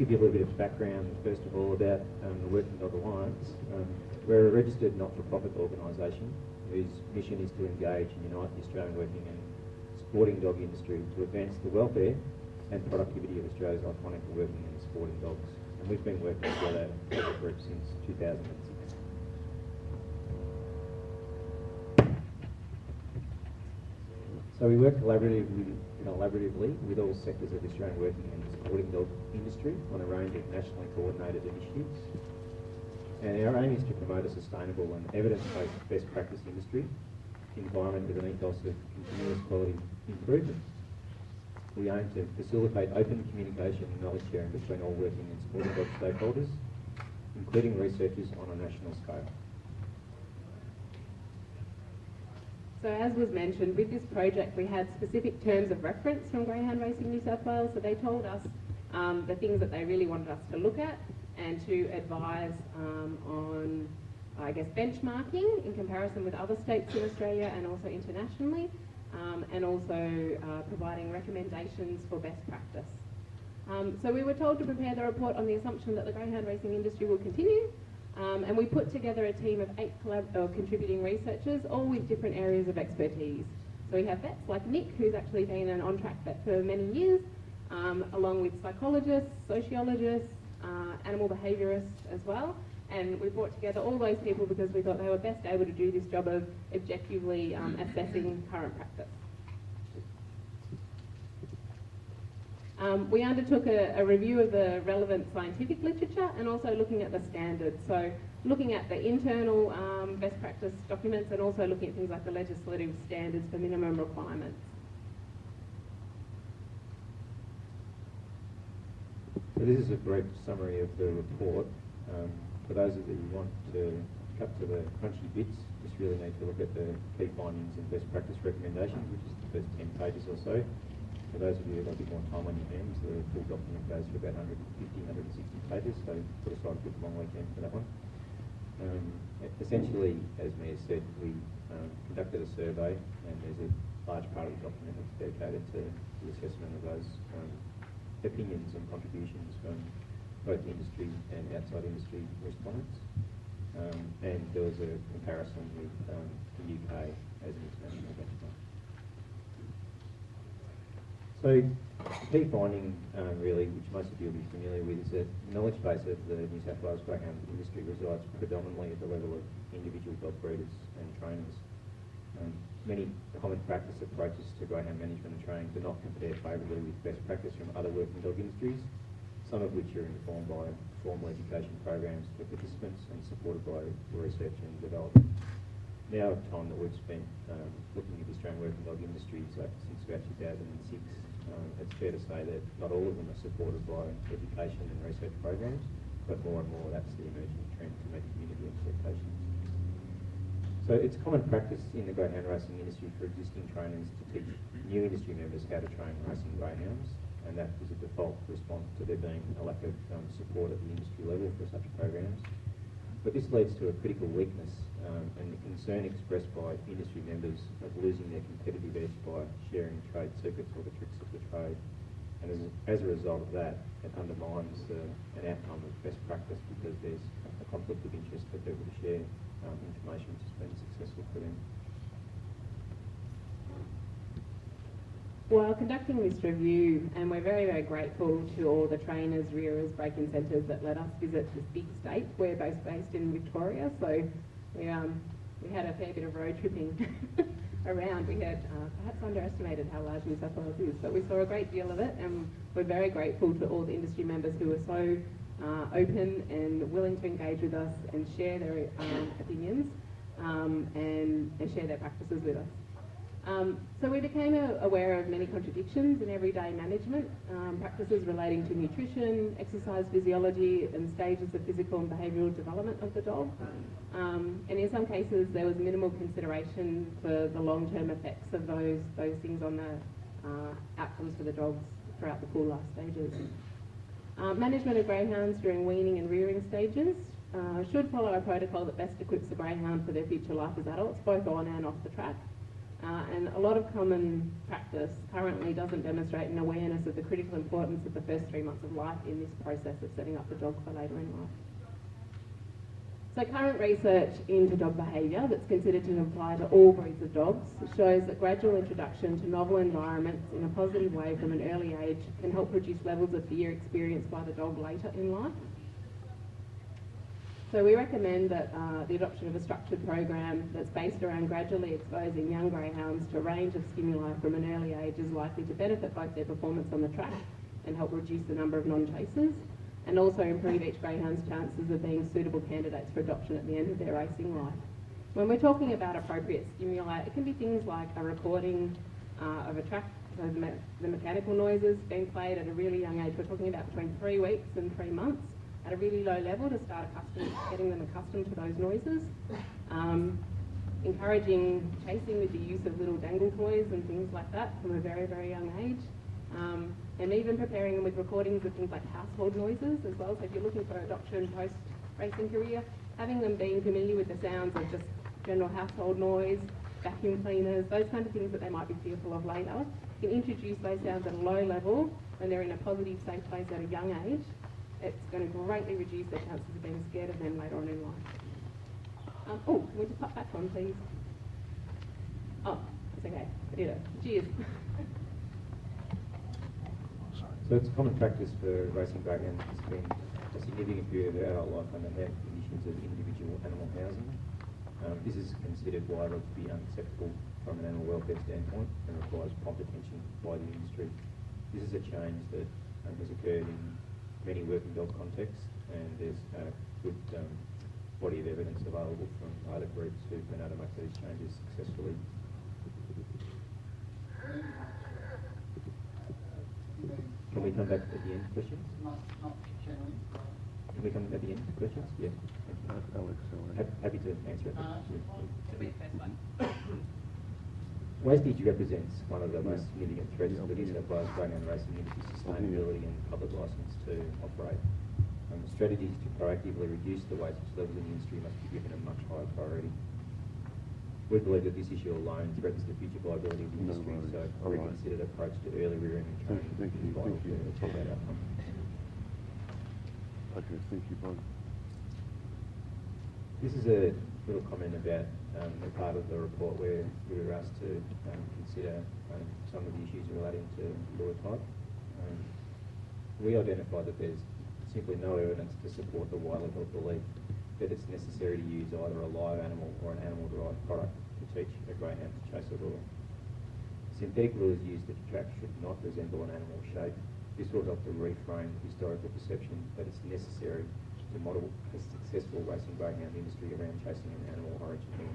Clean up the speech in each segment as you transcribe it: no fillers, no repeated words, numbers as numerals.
Give you a little bit of background, first of all, about the Working Dog Alliance. We're a registered not-for-profit organisation whose mission is to engage and unite the Australian working and sporting dog industry to advance the welfare and productivity of Australia's iconic working and sporting dogs. And we've been working together as a group since 2006. So we work collaboratively with all sectors of the Australian working and sporting dog industry on a range of nationally coordinated initiatives. And our aim is to promote a sustainable and evidence-based best practice industry environment with an ethos of continuous quality improvement. We aim to facilitate open communication and knowledge sharing between all working and sporting dog stakeholders, including researchers on a national scale. So as was mentioned, with this project we had specific terms of reference from Greyhound Racing New South Wales, so they told us the things that they really wanted us to look at and to advise on, I guess, benchmarking in comparison with other states in Australia and also internationally, and also providing recommendations for best practice. So we were told to prepare the report on the assumption that the greyhound racing industry will continue. And we put together a team of 8 contributing researchers, all with different areas of expertise. So we have vets like Nick, who's actually been an on-track vet for many years, along with psychologists, sociologists, animal behaviourists as well. And we brought together all those people because we thought they were best able to do this job of objectively assessing current practice. We undertook a review of the relevant scientific literature and also looking at the standards. So looking at the internal best practice documents and also looking at things like the legislative standards for minimum requirements. So this is a brief summary of the report. For those of you who want to cut to the crunchy bits, just really need to look at the key findings and best practice recommendations, which is the first 10 pages or so. For those of you who've got a bit more time on your hands, the full document goes for about 150, 160 pages, so put aside a good long weekend for that one. Essentially, as Mia said, we conducted a survey, and there's a large part of the document that's dedicated to the assessment of those opinions and contributions from both industry and outside industry respondents. And there was a comparison with the UK as an international benchmark. So the key finding, really, which most of you will be familiar with, is that the knowledge base of the New South Wales greyhound industry resides predominantly at the level of individual dog breeders and trainers. Many common practice approaches to greyhound management and training do not compare favourably with best practice from other working dog industries, some of which are informed by formal education programs for participants and supported by research and development. Now, time that we've spent looking at the Australian working dog industry since about 2006, it's fair to say that not all of them are supported by education and research programs, but more and more that's the emerging trend to meet community expectations. So it's common practice in the greyhound racing industry for existing trainers to teach new industry members how to train racing greyhounds, and that is a default response to there being a lack of support at the industry level for such programs. But this leads to a critical weakness and the concern expressed by industry members of losing their competitive edge by sharing trade secrets or the tricks of the trade. And as a result of that, it undermines an outcome of best practice because there's a conflict of interest for people to share information which has been successful for them. While conducting this review, and we're very, very grateful to all the trainers, rearers, break-in centres that let us visit this big state. We're both based in Victoria, so we had a fair bit of road tripping around. We had perhaps underestimated how large New South Wales is, but we saw a great deal of it, and we're very grateful to all the industry members who were so open and willing to engage with us and share their opinions and share their practices with us. So we became aware of many contradictions in everyday management, practices relating to nutrition, exercise physiology and stages of physical and behavioural development of the dog. And in some cases there was minimal consideration for the long-term effects of those things on the outcomes for the dogs throughout the full life stages. Management of greyhounds during weaning and rearing stages should follow a protocol that best equips the greyhound for their future life as adults, both on and off the track. And a lot of common practice currently doesn't demonstrate an awareness of the critical importance of the first 3 months of life in this process of setting up the dog for later in life. So current research into dog behaviour that's considered to apply to all breeds of dogs shows that gradual introduction to novel environments in a positive way from an early age can help reduce levels of fear experienced by the dog later in life. So we recommend that the adoption of a structured program that's based around gradually exposing young greyhounds to a range of stimuli from an early age is likely to benefit both their performance on the track and help reduce the number of non-chasers, and also improve each greyhound's chances of being suitable candidates for adoption at the end of their racing life. When we're talking about appropriate stimuli, it can be things like a recording of a track, so the mechanical noises being played at a really young age. We're talking about between 3 weeks and 3 months at a really low level to start getting them accustomed to those noises. Encouraging chasing with the use of little dangle toys and things like that from a very, very young age. And even preparing them with recordings of things like household noises as well. So if you're looking for adoption post-racing career, having them being familiar with the sounds of just general household noise, vacuum cleaners, those kind of things that they might be fearful of later, can introduce those sounds at a low level when they're in a positive, safe place at a young age. It's going to greatly reduce their chances of being scared of them later on in life. Can we just pop back on, please? Oh, it's okay. I did it. Cheers. So it's common practice for racing greyhounds to spend a significant period of their adult life under health conditions of individual animal housing. This is considered widely to be unacceptable from an animal welfare standpoint and requires prompt attention by the industry. This is a change that has occurred in many working dog contexts, and there's a good body of evidence available from other groups who've been able to make these changes successfully. Can we come back at the end to questions? Not generally. Can we come at the end to questions? Yeah. Happy to answer it. Wastage represents one of the most significant threats to the New South Wales greyhound racing industry sustainability and public licence to operate. Strategies to proactively reduce the wastage levels in the industry must be given a much higher priority. We believe that this issue alone threatens the future viability of the industry, so a reconsidered approach to early rearing and training is vital to achieve that outcome. Okay, thank you, Bob. This is a little comment about a part of the report where we were asked to consider some of the issues relating to lure type. We identified that there's simply no evidence to support the widely held belief that it's necessary to use either a live animal or an animal-derived product to teach a greyhound to chase a lure. Synthetic lures used at the track should not resemble an animal shape. This will help to reframe the historical perception that it's necessary to model a successful racing greyhound industry around chasing an animal origin here.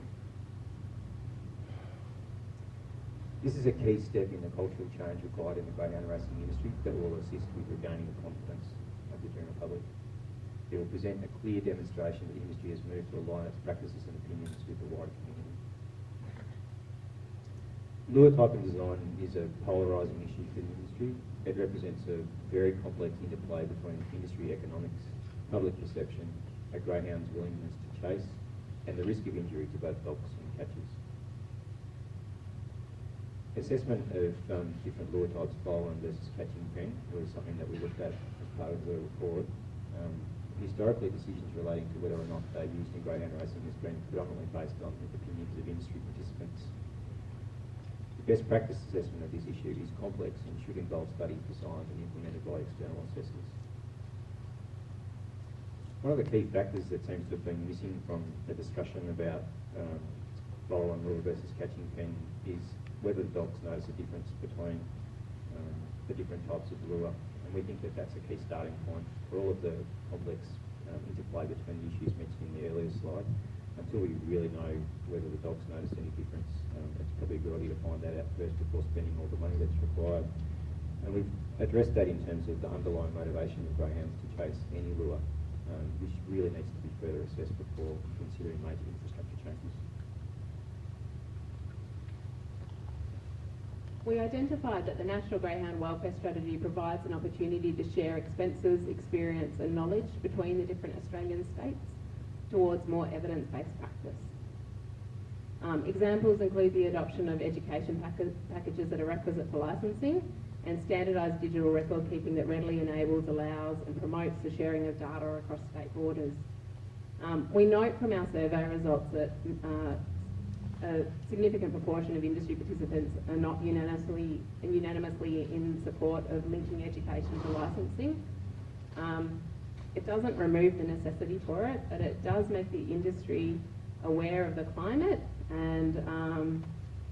This is a key step in the cultural change required in the greyhound racing industry that will assist with regaining the confidence of the general public. It will present a clear demonstration that the industry has moved to align its practices and opinions with the wider community. Lure type and design is a polarising issue for the industry. It represents a very complex interplay between industry economics, public perception, a greyhound's willingness to chase, and the risk of injury to both dogs and catchers. Assessment of different lure types, follow-on versus catching pen, was something that we looked at as part of the report. Historically, decisions relating to whether or not they're used in greyhound racing has been predominantly based on the opinions of industry participants. The best practice assessment of this issue is complex and should involve studies designed and implemented by external assessors. One of the key factors that seems to have been missing from the discussion about follow-on lure versus catching pen is whether dogs notice a difference between the different types of lure. And we think that that's a key starting point for all of the complex interplay between the issues mentioned in the earlier slide. Until we really know whether the dogs notice any difference, it's probably a good idea to find that out first before spending all the money that's required. And we've addressed that in terms of the underlying motivation of greyhounds to chase any lure, which really needs to be further assessed before considering major infrastructure changes. We identified that the National Greyhound Welfare Strategy provides an opportunity to share expenses, experience and knowledge between the different Australian states towards more evidence-based practice. Examples include the adoption of education packages that are requisite for licensing and standardised digital record keeping that readily enables, allows and promotes the sharing of data across state borders. We note from our survey results that a significant proportion of industry participants are not unanimously in support of linking education to licensing. It doesn't remove the necessity for it, but it does make the industry aware of the climate, and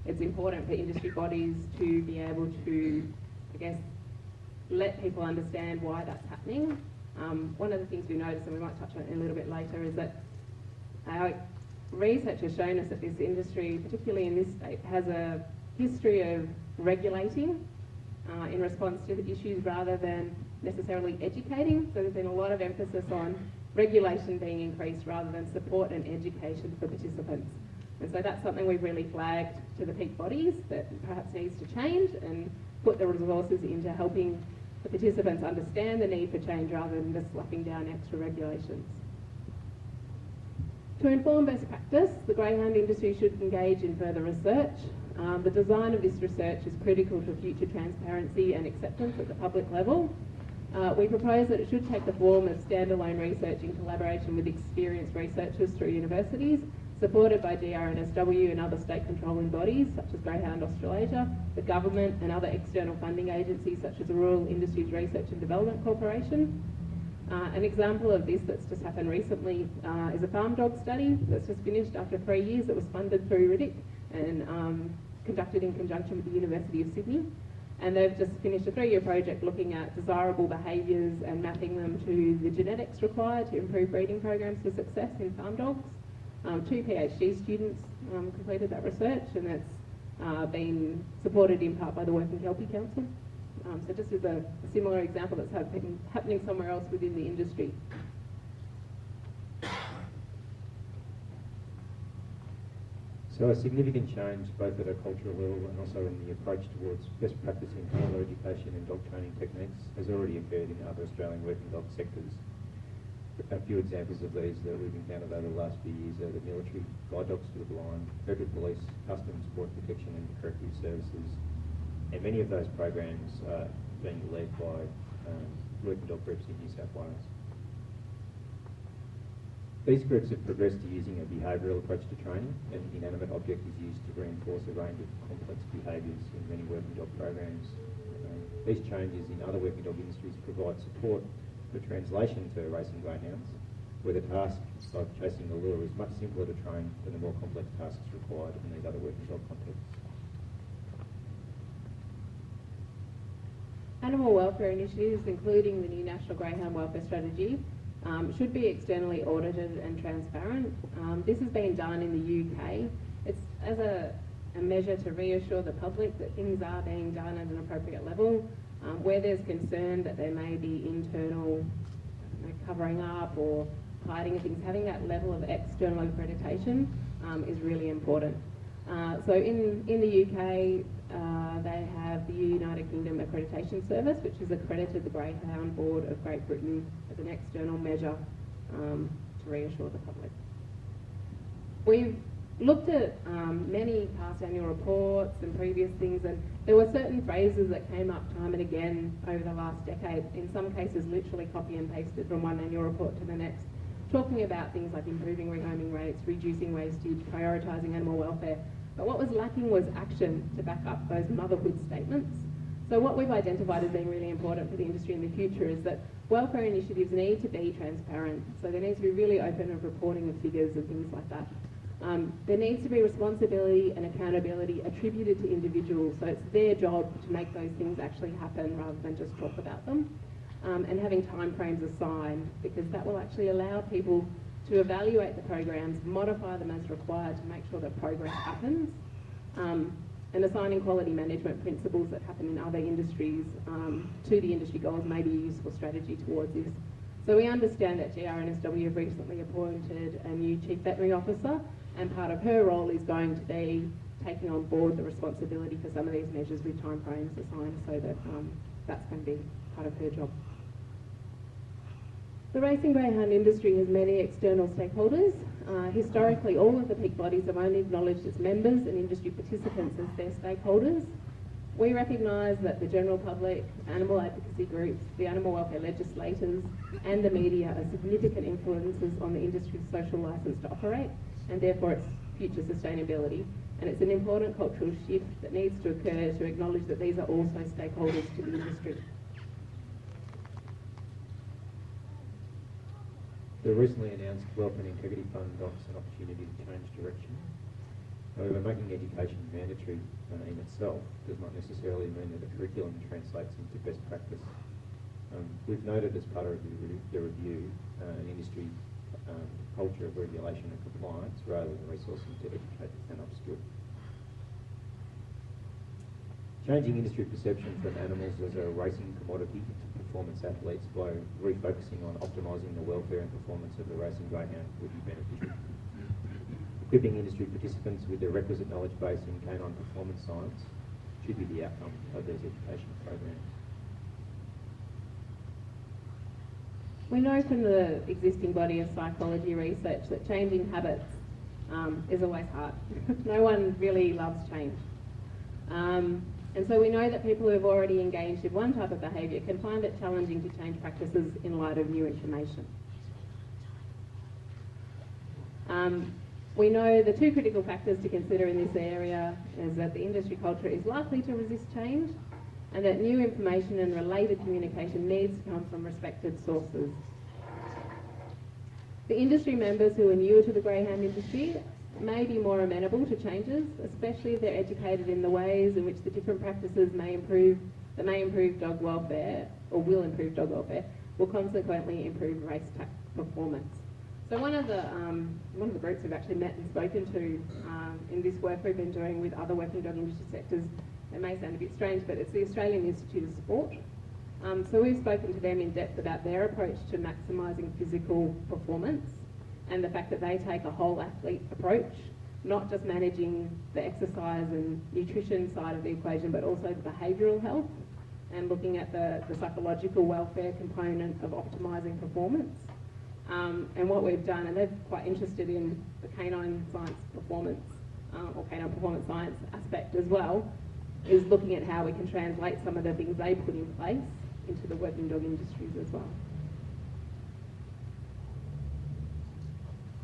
it's important for industry bodies to be able to, I guess, let people understand why that's happening. One of the things we noticed, and we might touch on it a little bit later, is that our research has shown us that this industry, particularly in this state, has a history of regulating in response to the issues rather than necessarily educating. So there's been a lot of emphasis on regulation being increased rather than support and education for participants. And so that's something we've really flagged to the peak bodies that perhaps needs to change and put the resources into helping the participants understand the need for change rather than just slapping down extra regulations. To inform best practice, the greyhound industry should engage in further research. The design of this research is critical to future transparency and acceptance at the public level. We propose that it should take the form of standalone research in collaboration with experienced researchers through universities, supported by NSW and other state controlling bodies such as Greyhound Australasia, the government and other external funding agencies such as the Rural Industries Research and Development Corporation. An example of this that's just happened recently is a farm dog study that's just finished after 3 years. It was funded through RIDIC and conducted in conjunction with the University of Sydney. And they've just finished a 3-year project looking at desirable behaviours and mapping them to the genetics required to improve breeding programs for success in farm dogs. 2 PhD students completed that research, and it's been supported in part by the Working Kelpie Council. So just as a similar example that's happening somewhere else within the industry. So a significant change both at a cultural level and also in the approach towards best practice in handler education and dog training techniques has already occurred in other Australian working dog sectors. A few examples of these that we've encountered over the last few years are the military, guide dogs for the blind, federal police, customs, border protection and corrective services. And many of those programs are being led by working dog groups in New South Wales. These groups have progressed to using a behavioural approach to training, and an inanimate object is used to reinforce a range of complex behaviours in many working dog programs. These changes in other working dog industries provide support for translation to racing greyhounds, where the task of chasing the lure is much simpler to train than the more complex tasks required in these other working dog contexts. Animal welfare initiatives, including the new National Greyhound Welfare Strategy, should be externally audited and transparent. This has been done in the UK. It's as a measure to reassure the public that things are being done at an appropriate level. Where there's concern that there may be internal covering up or hiding things, having that level of external accreditation is really important. So in the UK, they have the United Kingdom Accreditation Service, which has accredited the Greyhound Board of Great Britain as an external measure to reassure the public. We've looked at many past annual reports and previous things, and there were certain phrases that came up time and again over the last decade, in some cases literally copy and pasted from one annual report to the next, talking about things like improving rehoming rates, reducing wastage, prioritising animal welfare. But what was lacking was action to back up those motherhood statements. So what we've identified as being really important for the industry in the future is that welfare initiatives need to be transparent. So there needs to be really open and reporting of figures and things like that. There needs to be responsibility and accountability attributed to individuals, so it's their job to make those things actually happen rather than just talk about them. And having timeframes assigned, because that will actually allow people to evaluate the programs, modify them as required to make sure that progress happens, and assigning quality management principles that happen in other industries to the industry goals may be a useful strategy towards this. So we understand that GRNSW have recently appointed a new Chief Veterinary Officer, and part of her role is going to be taking on board the responsibility for some of these measures with timeframes assigned, so that that's going to be part of her job. The racing greyhound industry has many external stakeholders. Historically, all of the peak bodies have only acknowledged its members and industry participants as their stakeholders. We recognise that the general public, animal advocacy groups, the animal welfare legislators and the media are significant influences on the industry's social licence to operate and therefore its future sustainability. And it's an important cultural shift that needs to occur to acknowledge that these are also stakeholders to the industry. The recently announced Wealth and Integrity Fund offers an opportunity to change direction. However, making education mandatory in itself does not necessarily mean that the curriculum translates into best practice. We've noted as part of the review an industry culture of regulation and compliance rather than resourcing to educate and upskill. Changing industry perception from animals as a racing commodity to performance athletes by refocusing on optimising the welfare and performance of the racing greyhound would be beneficial. Equipping industry participants with the requisite knowledge base in canine performance science should be the outcome of these education programs. We know from the existing body of psychology research that changing habits is always hard. No one really loves change. And so we know that people who have already engaged in one type of behaviour can find it challenging to change practices in light of new information. We know the two critical factors to consider in this area is that the industry culture is likely to resist change and that new information and related communication needs to come from respected sources. The industry members who are newer to the greyhound industry may be more amenable to changes, especially if they're educated in the ways in which the different practices may improve dog welfare, or will improve dog welfare, will consequently improve race performance. So one of the groups we've actually met and spoken to in this work we've been doing with other working dog industry sectors, it may sound a bit strange, but it's the Australian Institute of Sport. So we've spoken to them in depth about their approach to maximising physical performance and the fact that they take a whole athlete approach, not just managing the exercise and nutrition side of the equation, but also the behavioural health and looking at the psychological welfare component of optimising performance. And what we've done, and they're quite interested in the canine science performance, or canine performance science aspect as well, is looking at how we can translate some of the things they put in place into the working dog industries as well.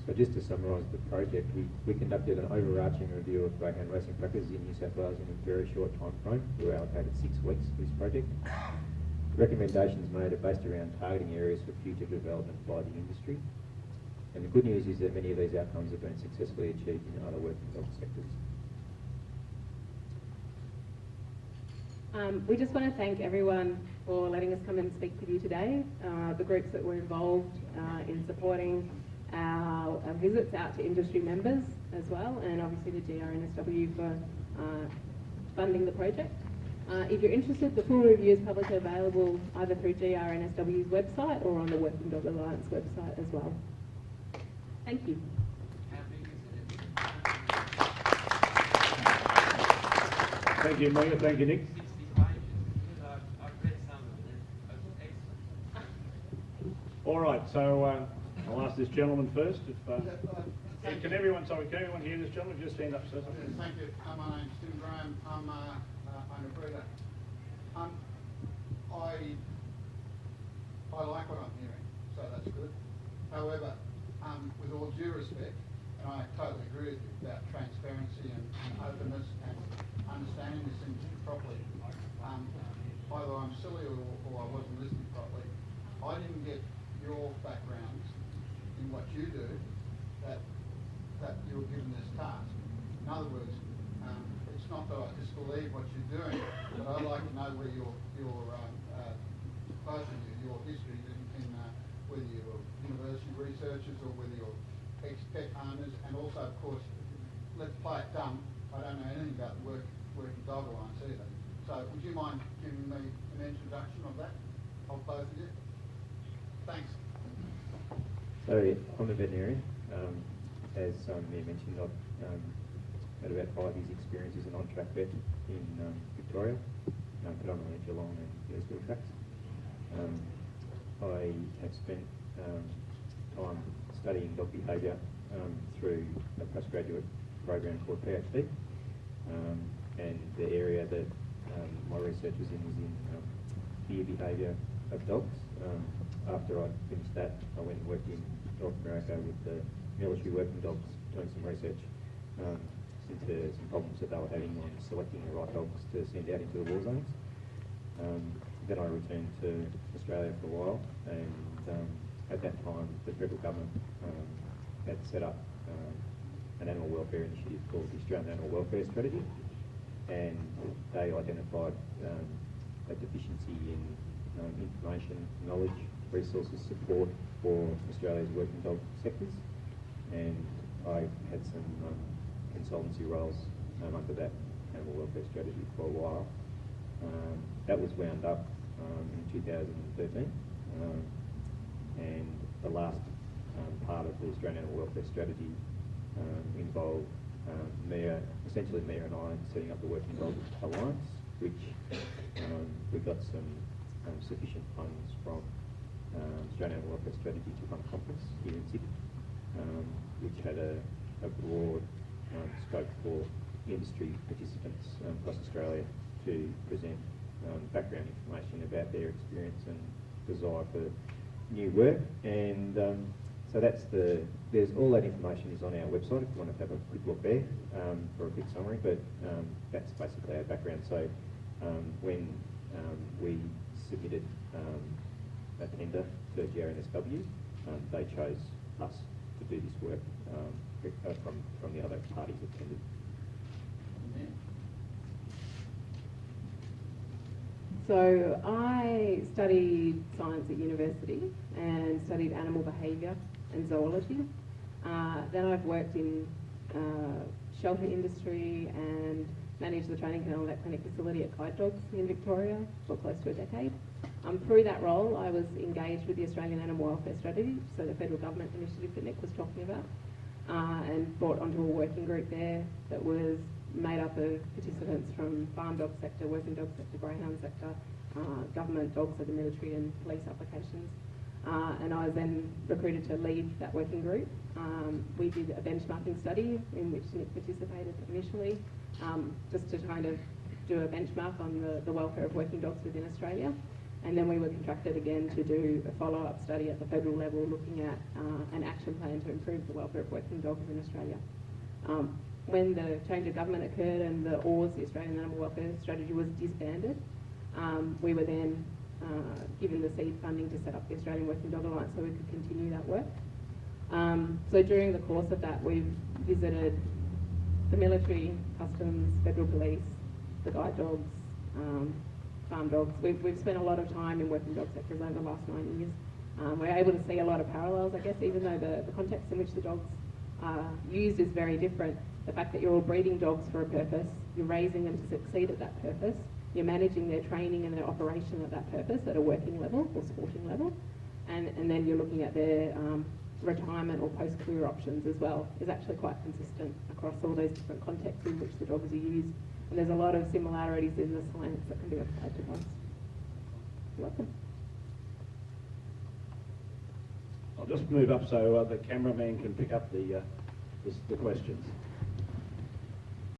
So just to summarise the project, we conducted an overarching review of greyhound racing practices in New South Wales in a very short time frame. We were allocated 6 weeks for this project. Recommendations made are based around targeting areas for future development by the industry. And the good news is that many of these outcomes have been successfully achieved in other working dog sectors. We just want to thank everyone for letting us come and speak with you today, the groups that were involved in supporting our visits out to industry members as well, and obviously the GRNSW for funding the project. If you're interested, the full review is publicly available either through GRNSW's website or on the Working Dog Alliance website as well. Thank you. Thank you, Megan. Thank you, Nick. All right, so I'll ask this gentleman first. Can everyone hear this gentleman? Just stand up, sir. Thank you. My name's Tim Graham. I'm a breeder. I like what I'm hearing, so that's good. However, with all due respect, and I totally agree with you about transparency and openness and understanding this industry properly, either I'm silly or I wasn't listening properly. I didn't get your backgrounds in what you do that you were given this task. In other words, it's not that I disbelieve what you're doing, but I'd like to know where your both of you, your history in whether you're university researchers or whether you're ex-pet owners, and also, of course, let's play it dumb, I don't know anything about the Working Dog Alliance either. So would you mind giving me an introduction of that, of both of you? Thanks. So I'm a veterinarian. As Mia mentioned, I've had about 5 years' experience as an on-track vet in Victoria, predominantly at Geelong and Hurstville tracks. I have spent time studying dog behaviour through a postgraduate program called PhD. And the area that my research was in fear behaviour of dogs. After I finished that, I went and worked in North America with the military working dogs, doing some research into some problems that they were having on selecting the right dogs to send out into the war zones. Then I returned to Australia for a while, and at that time the federal government had set up an animal welfare initiative called the Australian Animal Welfare Strategy, and they identified a deficiency in information, knowledge, resources, support for Australia's working dog sectors, and I had some consultancy roles under that animal welfare strategy for a while. That was wound up in 2013, and the last part of the Australian Animal Welfare Strategy involved essentially Mia and I setting up the Working Dog Alliance, which we got some sufficient funds from Australian Animal Welfare Strategy to run a conference here in Sydney, which had a broad scope for industry participants across Australia to present background information about their experience and desire for new work. And so there's all that information is on our website if you want to have a quick look there for a quick summary, but that's basically our background. So when we submitted a tender to NSW, they chose us to do this work from the other parties that tendered. So I studied science at university and studied animal behaviour and zoology. Then I've worked in shelter industry and managed the training kennel and clinic facility at Guide Dogs in Victoria for close to a decade. Through that role, I was engaged with the Australian Animal Welfare Strategy, so the federal government initiative that Nick was talking about, and brought onto a working group there that was made up of participants from farm dog sector, working dog sector, greyhound sector, government dogs, so the military and police applications. And I was then recruited to lead that working group. We did a benchmarking study in which Nick participated initially, just to kind of do a benchmark on the welfare of working dogs within Australia. And then we were contracted again to do a follow-up study at the federal level looking at an action plan to improve the welfare of working dogs in Australia. When the change of government occurred and the AWS, the Australian Animal Welfare Strategy, was disbanded, we were then given the seed funding to set up the Australian Working Dog Alliance so we could continue that work. So during the course of that, we've visited the military, customs, federal police, the guide dogs, farm dogs. We've spent a lot of time in working dog sectors over the last 9 years. We're able to see a lot of parallels, I guess, even though the context in which the dogs are used is very different. The fact that you're all breeding dogs for a purpose, you're raising them to succeed at that purpose, you're managing their training and their operation at that purpose at a working level or sporting level, and then you're looking at their retirement or post-career options as well, is actually quite consistent across all those different contexts in which the dogs are used. And there's a lot of similarities in the science that can be applied to both. You're welcome. I'll just move up so the cameraman can pick up the questions.